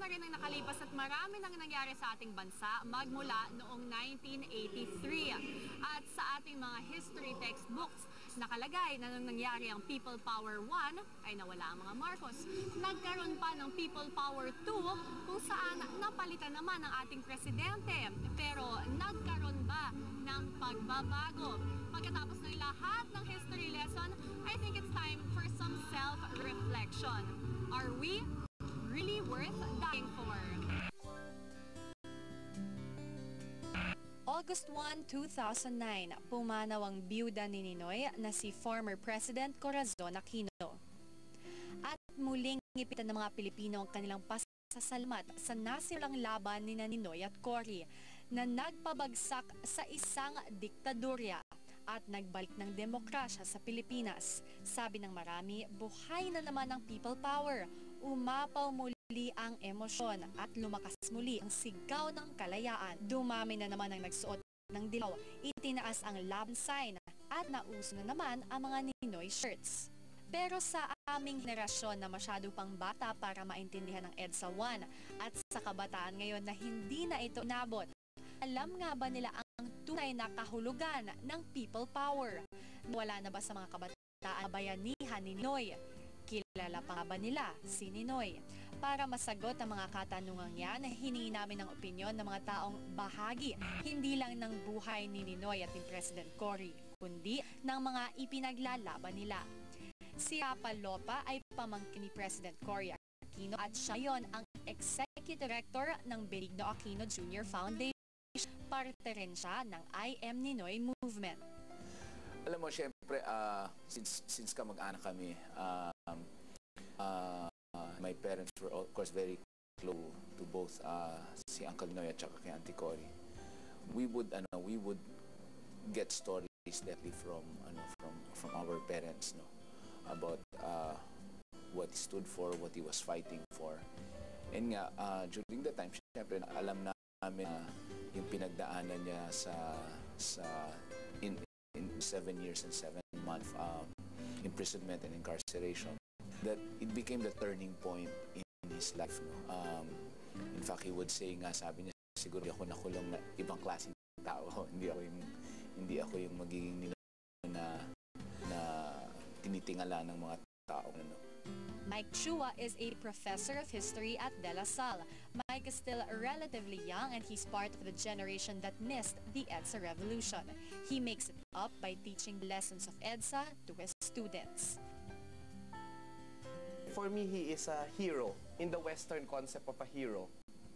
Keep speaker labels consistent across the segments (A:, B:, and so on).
A: na rin ang nakalipas at marami nang nangyari sa ating bansa magmula noong 1983. At sa ating mga history textbooks, nakalagay na nung nangyari ang People Power 1 ay nawala ang mga Marcos. Nagkaroon pa ng People Power 2 kung saan napalitan naman ang ating presidente. Pero nagkaroon ba ng pagbabago? Pagkatapos ng lahat ng history lesson, I think it's time for some self-reflection. Are we really worth dying for? August 1, 2009, pumanaw ang biyuda ni Ninoy na si former President Corazon Aquino. At muling ipitan ng mga Pilipino ang kanilang pasasalamat sa nasimulang laban ni Ninoy at Cory na nagpabagsak sa isang diktadurya at nagbalik ng demokrasya sa Pilipinas. Sabi ng marami, buhay na naman ang people power. Umapaw muli ang emosyon at lumakas muli ang sigaw ng kalayaan. Dumami na naman ang nagsuot ng dilaw, itinaas ang laban sign at nauso na naman ang mga Ninoy shirts. Pero sa aming henerasyon na masyado pang bata para maintindihan ng EDSA 1 at sa kabataan ngayon na hindi na ito inabot, alam nga ba nila ang tunay na kahulugan ng people power? Wala na ba sa mga kabataan bayanihan ni Ninoy? Kilala pa nga ba nila si Ninoy? Para masagot ang mga katanungang yan, hiningi namin ang opinyon ng mga taong bahagi, hindi lang ng buhay ni Ninoy at ni President Cory, kundi ng mga ipinaglalaban nila. Si Rapa Lopa ay pamangkin ni President Cory Aquino at siya yon ang Executive Director ng Benigno Aquino Jr. Foundation. Parte rin siya ng I Am Ninoy Movement.
B: Alam mo, syempre, since kamag-anak kami, my parents were of course very close to both si Uncle Noy at saka kay Auntie Cory. We would get stories definitely from our parents, no, about what he stood for, what he was fighting for. And nga during the time, syempre alam namin yung pinagdaanan niya in 7 years and 7 months imprisonment and incarceration, that it became the turning point in his life, no? In fact, he would say nga, sabi niya, siguro ako nakulong na ibang klaseng tao. hindi ako yung magiging na tinitingala ng mga tao, no?
A: Mike Chua is a professor of history at De La Salle. Mike is still relatively young and he's part of the generation that missed the EDSA revolution. He makes it up by teaching lessons of EDSA to his students.
C: For me, he is a hero in the Western concept of a hero.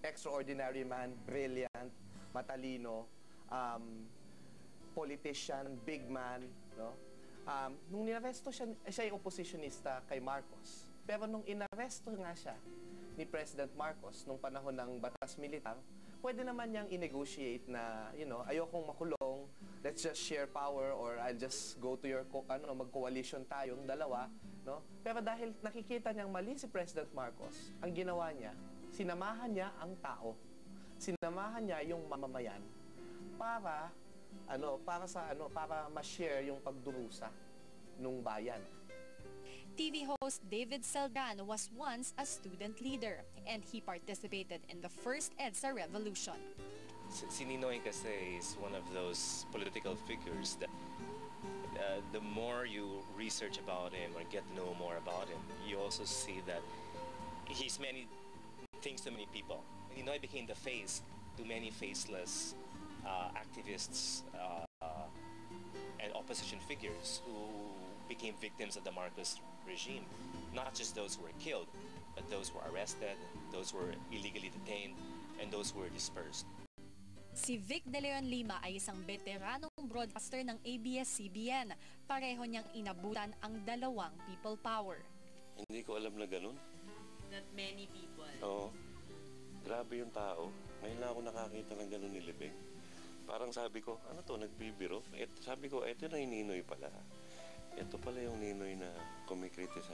C: Extraordinary man, brilliant, matalino, politician, big man, no? Nung niaresto siya yung oppositionista kay Marcos. Pero nung inaresto nga siya ni President Marcos nung panahon ng batas militar, pwede naman niyang i-negotiate na, ayokong makulong, let's just share power, or I'll just go to your, mag-coalition tayong dalawa, no? Pero dahil nakikita niyang mali si President Marcos, ang ginawa niya, sinamahan niya ang tao. Sinamahan niya yung mamamayan para ma-share yung pagdurusa nung bayan.
A: TV host David Celdran was once a student leader and he participated in the first EDSA revolution.
D: Si Ninoy kasi is one of those political figures that the more you research about him or get to know more about him, you also see that he's many things to many people. Ninoy became the face to many faceless activists and opposition figures who became victims of the Marcos regime. Not just those who were killed, but those who were arrested, those who were illegally detained, and those who were dispersed.
A: Si Vic De Leon Lima ay isang veteranong broadcaster ng ABS-CBN. Pareho niyang inabutan ang dalawang people power.
E: Hindi ko alam na ganun.
A: Not many people.
E: Oo. Grabe yung tao. Ngayon lang ako nakakita ng ganun ni Libeng. Parang sabi ko, ano to, nagbibiro? Sabi ko, eto na yung Ninoy pala. Ito pala yung Ninoy na kumikriticize.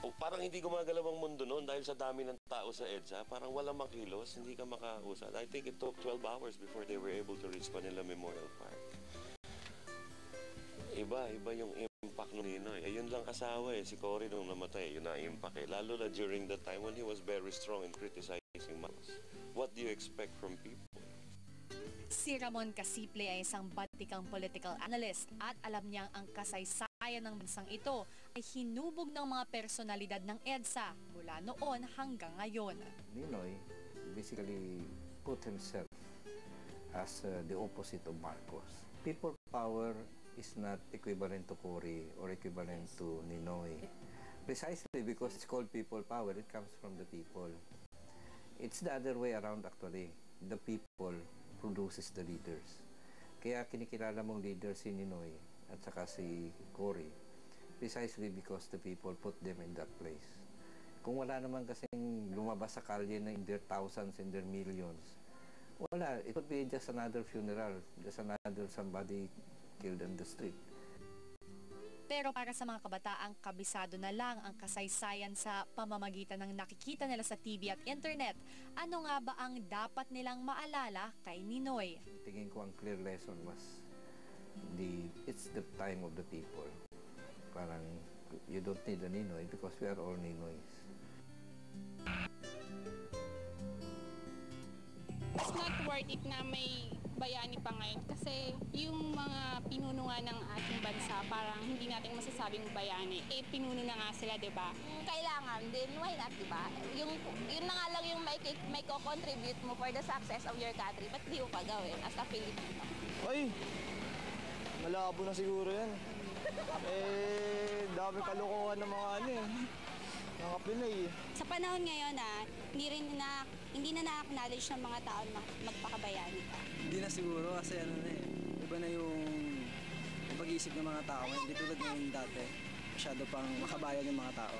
E: O parang hindi gumagalaw ang mundo noon dahil sa dami ng tao sa EDSA. Parang walang makilos, hindi ka makausad. I think it took 12 hours before they were able to reach Manila Memorial Park. Iba yung impact ng Ninoy. Eh, yun lang kasawa eh. Si Cory nung namatay, yun na-impact eh. Lalo na during the time when he was very strong in criticizing Marcos. What do you expect from people?
A: Si Ramon Casiple ay isang batikang political analyst at alam niyang ang kasaysayan ng bansang ito ay hinubog ng mga personalidad ng EDSA mula noon hanggang ngayon.
F: Ninoy basically put himself as the opposite of Marcos. People power is not equivalent to Cory or equivalent to Ninoy. Precisely because it's called people power, it comes from the people. It's the other way around actually. The people produces the leaders. Kaya kinikilala mong leader si Ninoy at saka si Cory precisely because the people put them in that place. Kung wala naman kasing lumabas sa kalye na in their thousands, in their millions, wala. It would be just another funeral, just another somebody killed on the street.
A: Pero para sa mga kabataang kabisado na lang ang kasaysayan sa pamamagitan ng nakikita nila sa TV at internet, ano nga ba ang dapat nilang maalala kay Ninoy?
F: Tingin ko ang clear lesson was it's the time of the people. Parang you don't need a Ninoy because we are all Ninoys.
G: It's not worth it na may bayani pa ngayon kasi yung mga pinuno nga ng ating bansa parang hindi natin masasabing bayani. Eh, pinuno na nga sila, di ba?
H: Kailangan din, why not, di ba? Yun na nga lang yung may co-contribute mo for the success of your country. Ba't di mo pa gawin as a Filipino?
I: Ay! Malabo na siguro yan. Dami kalokohan ng mga mga Pinoy.
G: Sa panahon ngayon hindi na na-acknowledge ng mga tao na magpakabayani ka.
J: Hindi na siguro kasi iba na yung pag-iisip ng mga tao. Hindi tulad ngayon dati. Masyado pang makabayan yung mga tao.